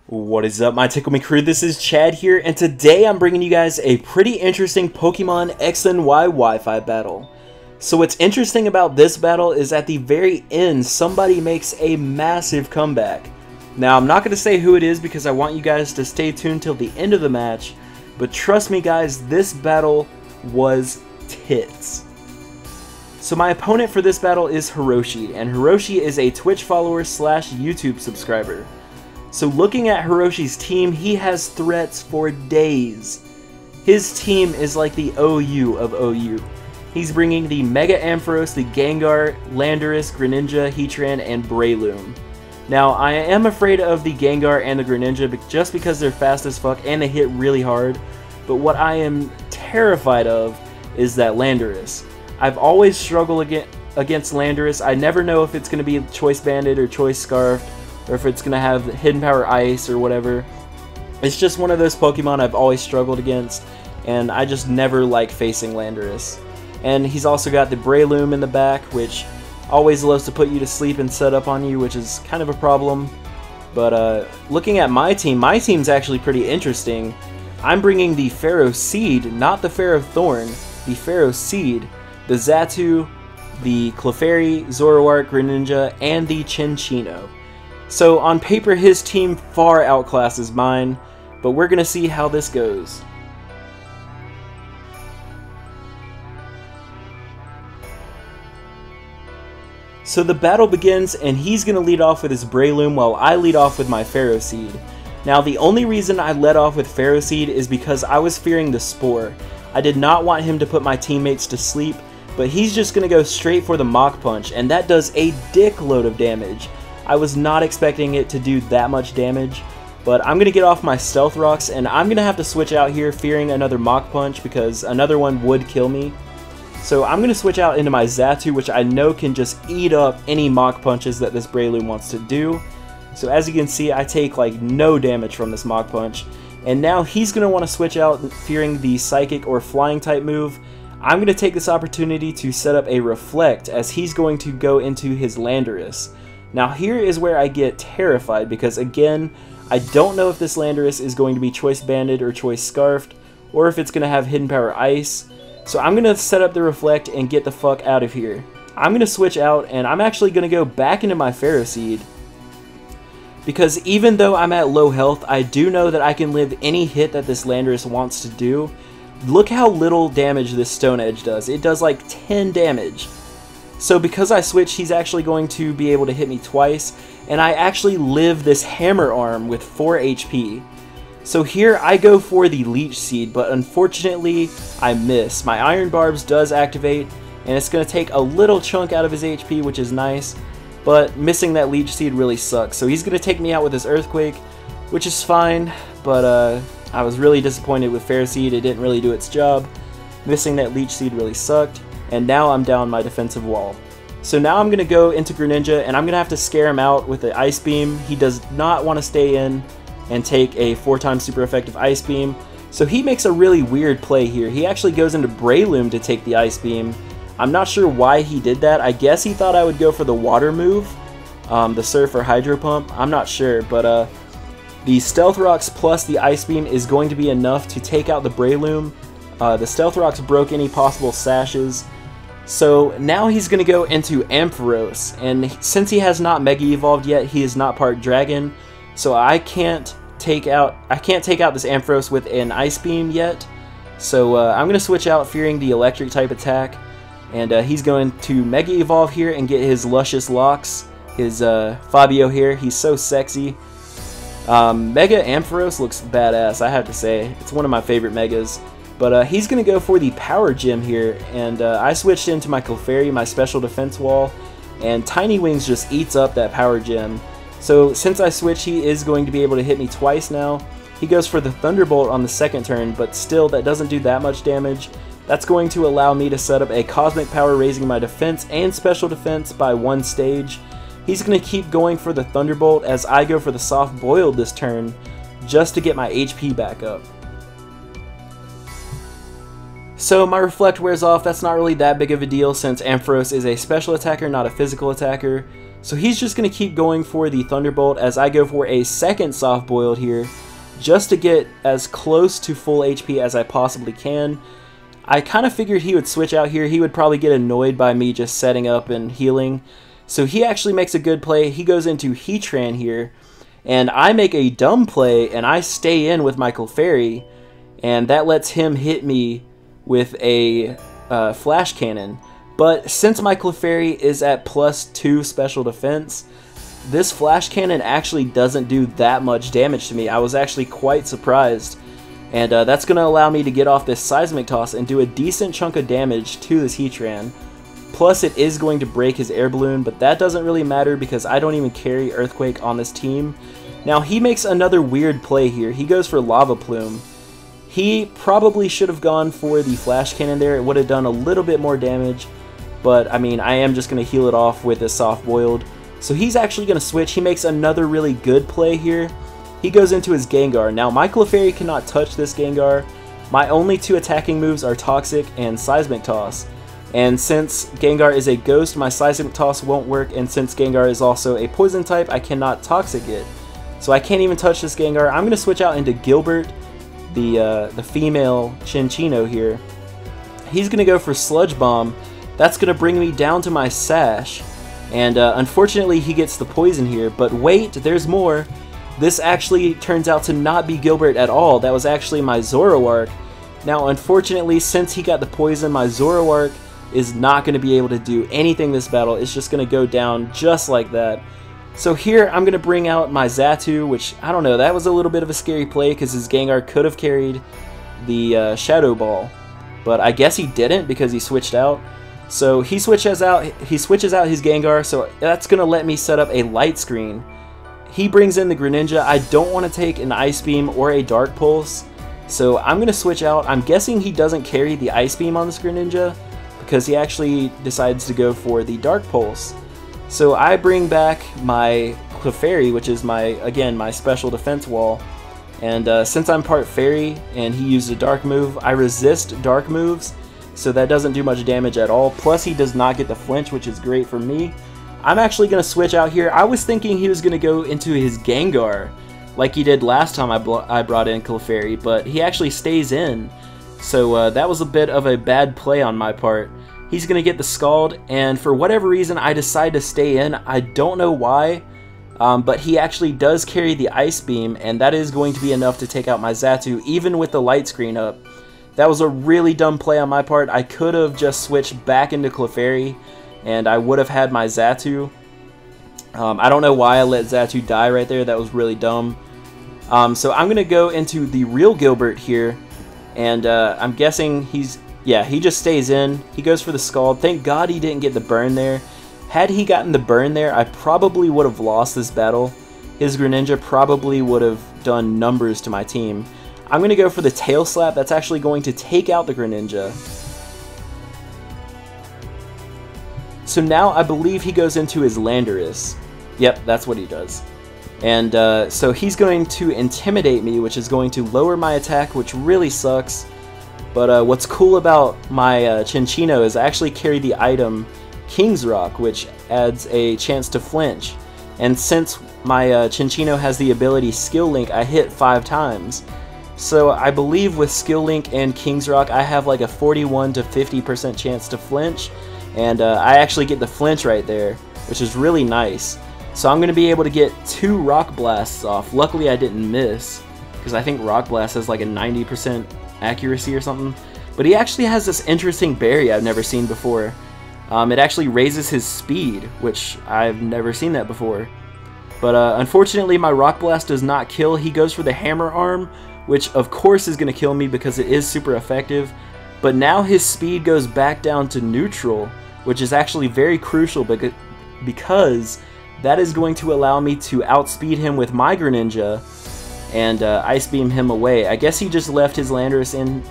What is up, my TickleMe crew? This is Chad here, and today I'm bringing you guys a pretty interesting Pokemon X and Y Wi-Fi battle. So what's interesting about this battle is at the very end, somebody makes a massive comeback. Now, I'm not going to say who it is because I want you guys to stay tuned till the end of the match, but trust me guys, this battle was tits. So my opponent for this battle is Hiroshi, and Hiroshi is a Twitch follower slash YouTube subscriber. So looking at Hiroshi's team, he has threats for days. His team is like the OU of OU. He's bringing the Mega Ampharos, the Gengar, Landorus, Greninja, Heatran, and Breloom. Now, I am afraid of the Gengar and the Greninja just because they're fast as fuck and they hit really hard. But what I am terrified of is that Landorus. I've always struggled against Landorus. I never know if it's going to be Choice Banded or Choice Scarfed, or if it's going to have Hidden Power Ice or whatever. It's just one of those Pokemon I've always struggled against, and I just never like facing Landorus. And he's also got the Breloom in the back, which always loves to put you to sleep and set up on you, which is kind of a problem. But looking at my team's actually pretty interesting. I'm bringing the Pharaoh Seed, not the Pharaoh Thorn, the Pharaoh Seed, the Xatu, the Clefairy, Zoroark, Greninja, and the Chinchino. So on paper, his team far outclasses mine, but we're going to see how this goes. So the battle begins, and he's going to lead off with his Breloom while I lead off with my Pharaoh Seed. Now the only reason I led off with Pharaoh Seed is because I was fearing the Spore. I did not want him to put my teammates to sleep, but he's just going to go straight for the Mach Punch, and that does a dickload of damage. I was not expecting it to do that much damage, but I'm going to get off my Stealth Rocks, and I'm going to have to switch out here fearing another Mach Punch because another one would kill me. So I'm going to switch out into my Xatu, which I know can just eat up any Mach Punches that this Breloom wants to do. So as you can see, I take like no damage from this Mach Punch, and now he's going to want to switch out fearing the Psychic or Flying type move. I'm going to take this opportunity to set up a Reflect as he's going to go into his Landorus. Now here is where I get terrified because again, I don't know if this Landorus is going to be Choice Banded or Choice Scarfed, or if it's going to have Hidden Power Ice. So I'm going to set up the Reflect and get the fuck out of here. I'm going to switch out, and I'm actually going to go back into my Pharaoh Seed. Because even though I'm at low health, I do know that I can live any hit that this Landorus wants to do. Look how little damage this Stone Edge does. It does like 10 damage. So because I switched, he's actually going to be able to hit me twice, and I actually live this Hammer Arm with 4 HP. So here I go for the Leech Seed, but unfortunately I miss. My Iron Barbs does activate, and it's going to take a little chunk out of his HP, which is nice, but missing that Leech Seed really sucks. So he's going to take me out with his Earthquake, which is fine, but I was really disappointed with Pharaoh Seed. It didn't really do its job. Missing that Leech Seed really sucked. And now I'm down my defensive wall. So now I'm going to go into Greninja, and I'm going to have to scare him out with the Ice Beam. He does not want to stay in and take a 4x super effective Ice Beam. So he makes a really weird play here. He actually goes into Breloom to take the Ice Beam. I'm not sure why he did that. I guess he thought I would go for the Water move, the Surf or Hydro Pump. I'm not sure, but the Stealth Rocks plus the Ice Beam is going to be enough to take out the Breloom. The Stealth Rocks broke any possible sashes. So now he's going to go into Ampharos, and since he has not Mega Evolved yet, he is not part Dragon, so I can't take out this Ampharos with an Ice Beam yet. So I'm going to switch out fearing the Electric type attack, and he's going to Mega Evolve here and get his Luscious Locks, his Fabio here. He's so sexy. Mega Ampharos looks badass, I have to say. It's one of my favorite Megas. But he's going to go for the Power Gem here, and I switched into my Clefairy, my special defense wall, and Tiny Wings just eats up that Power Gem. So since I switched, he is going to be able to hit me twice now. He goes for the Thunderbolt on the second turn, but still that doesn't do that much damage. That's going to allow me to set up a Cosmic Power, raising my defense and special defense by 1 stage. He's going to keep going for the Thunderbolt as I go for the Soft Boiled this turn, just to get my HP back up. So my Reflect wears off. That's not really that big of a deal since Ampharos is a special attacker, not a physical attacker. So he's just going to keep going for the Thunderbolt as I go for a second Soft Boiled here, just to get as close to full HP as I possibly can. I kind of figured he would switch out here. He would probably get annoyed by me just setting up and healing. So he actually makes a good play. He goes into Heatran here, and I make a dumb play, and I stay in with my Clefairy, and that lets him hit me with a Flash Cannon. But since my Clefairy is at +2 special defense, this Flash Cannon actually doesn't do that much damage to me. I was actually quite surprised. And that's going to allow me to get off this Seismic Toss and do a decent chunk of damage to this Heatran. Plus it is going to break his Air Balloon, but that doesn't really matter because I don't even carry Earthquake on this team. Now he makes another weird play here. He goes for Lava Plume. He probably should have gone for the Flash Cannon there. It would have done a little bit more damage. But, I mean, I am just going to heal it off with a Soft Boiled. So he's actually going to switch. He makes another really good play here. He goes into his Gengar. Now, my Clefairy cannot touch this Gengar. My only 2 attacking moves are Toxic and Seismic Toss. And since Gengar is a Ghost, my Seismic Toss won't work. And since Gengar is also a Poison type, I cannot Toxic it. So I can't even touch this Gengar. I'm going to switch out into Gilbert, the female Chinchino here. He's going to go for Sludge Bomb. That's going to bring me down to my Sash, and unfortunately he gets the poison here, but wait, there's more. This actually turns out to not be Gilbert at all. That was actually my Zoroark. Now unfortunately, since he got the poison, my Zoroark is not going to be able to do anything this battle. It's just going to go down just like that. So here I'm going to bring out my Xatu, which, I don't know, that was a little bit of a scary play because his Gengar could have carried the Shadow Ball, but I guess he didn't because he switched out. So he switches out his Gengar, so that's going to let me set up a Light Screen. He brings in the Greninja. I don't want to take an Ice Beam or a Dark Pulse, so I'm going to switch out. I'm guessing he doesn't carry the Ice Beam on this Greninja because he actually decides to go for the Dark Pulse. So I bring back my Clefairy, which is again my special defense wall, and since I'm part Fairy and he used a Dark move, I resist Dark moves. So that doesn't do much damage at all. Plus he does not get the flinch, which is great for me. I'm actually going to switch out here. I was thinking he was going to go into his Gengar like he did last time I brought in Clefairy, but he actually stays in. So that was a bit of a bad play on my part. He's going to get the Scald, and for whatever reason I decide to stay in. I don't know why, but he actually does carry the Ice Beam, and that is going to be enough to take out my Xatu, even with the Light Screen up. That was a really dumb play on my part. I could have just switched back into Clefairy, and I would have had my Xatu. I don't know why I let Xatu die right there. That was really dumb. So I'm going to go into the real Gilbert here, and I'm guessing he just stays in. He goes for the Scald. Thank God he didn't get the burn there. Had he gotten the burn there, I probably would have lost this battle. His Greninja probably would have done numbers to my team. I'm going to go for the Tail Slap. That's actually going to take out the Greninja. So now I believe he goes into his Landorus. Yep, that's what he does. And so he's going to Intimidate me, which is going to lower my attack, which really sucks. But what's cool about my Chinchino is I actually carry the item King's Rock, which adds a chance to flinch. And since my Chinchino has the ability Skill Link, I hit 5 times. So I believe with Skill Link and King's Rock, I have like a 41 to 50% chance to flinch. And I actually get the flinch right there, which is really nice. So I'm going to be able to get 2 Rock Blasts off. Luckily I didn't miss, because I think Rock Blast has like a 90% accuracy or something. But he actually has this interesting berry I've never seen before. It actually raises his speed, which I've never seen that before. But unfortunately my Rock Blast does not kill. He goes for the Hammer Arm, which of course is going to kill me because it is super effective. But now his speed goes back down to neutral, which is actually very crucial because that is going to allow me to outspeed him with my Greninja and Ice Beam him away. I guess he just left his Landorus in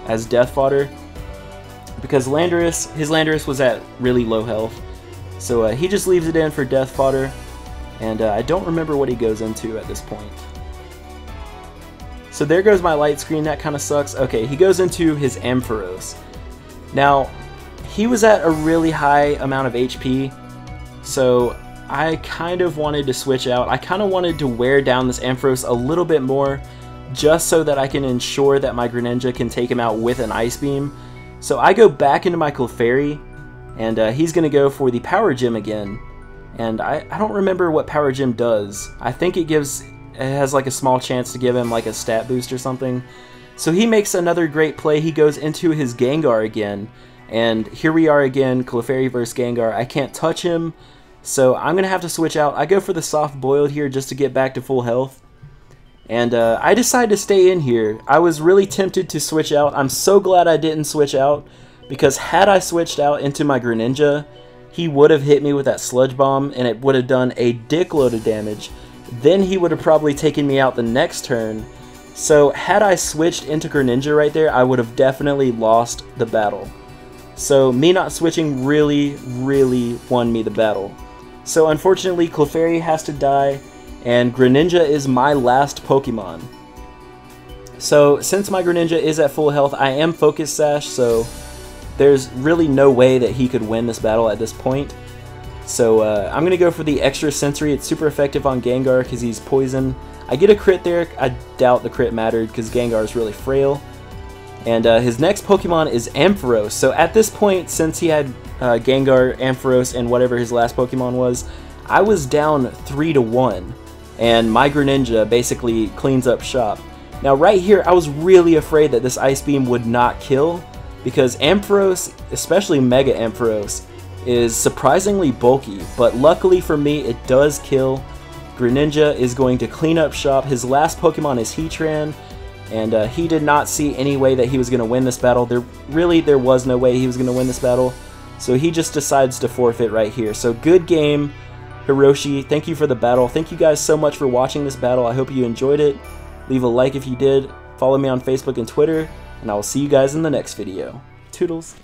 as death fodder, because his Landorus was at really low health. So he just leaves it in for death fodder, and I don't remember what he goes into at this point. So there goes my Light Screen. That kind of sucks. Okay, he goes into his Ampharos. Now, he was at a really high amount of HP, so I kind of wanted to switch out. I kind of wanted to wear down this Ampharos a little bit more, just so that I can ensure that my Greninja can take him out with an Ice Beam. So I go back into my Clefairy, and he's going to go for the Power Gem again. And I don't remember what Power Gem does. I think it has like a small chance to give him like a stat boost or something. So he makes another great play. He goes into his Gengar again. And here we are again, Clefairy versus Gengar. I can't touch him, so I'm going to have to switch out. I go for the Soft Boiled here just to get back to full health. And I decided to stay in here. I was really tempted to switch out. I'm so glad I didn't switch out, because had I switched out into my Greninja, he would have hit me with that Sludge Bomb, and it would have done a dickload of damage. Then he would have probably taken me out the next turn. So had I switched into Greninja right there, I would have definitely lost the battle. So me not switching really won me the battle. So unfortunately, Clefairy has to die, and Greninja is my last Pokemon. So since my Greninja is at full health, I am Focus Sash, so there's really no way that he could win this battle at this point. So I'm going to go for the Extra Sensory. It's super effective on Gengar because he's poison. I get a crit there. I doubt the crit mattered because Gengar is really frail. And his next Pokemon is Ampharos. So at this point, since he had Gengar, Ampharos, and whatever his last Pokemon was, I was down 3-1. And my Greninja basically cleans up shop. Now right here, I was really afraid that this Ice Beam would not kill, because Ampharos, especially Mega Ampharos, is surprisingly bulky. But luckily for me, it does kill. Greninja is going to clean up shop. His last Pokemon is Heatran, and he did not see any way that he was going to win this battle. There was no way he was going to win this battle, so he just decides to forfeit right here. So good game, Hiroshi. Thank you for the battle. Thank you guys so much for watching this battle. I hope you enjoyed it. Leave a like if you did. Follow me on Facebook and Twitter, and I will see you guys in the next video. Toodles.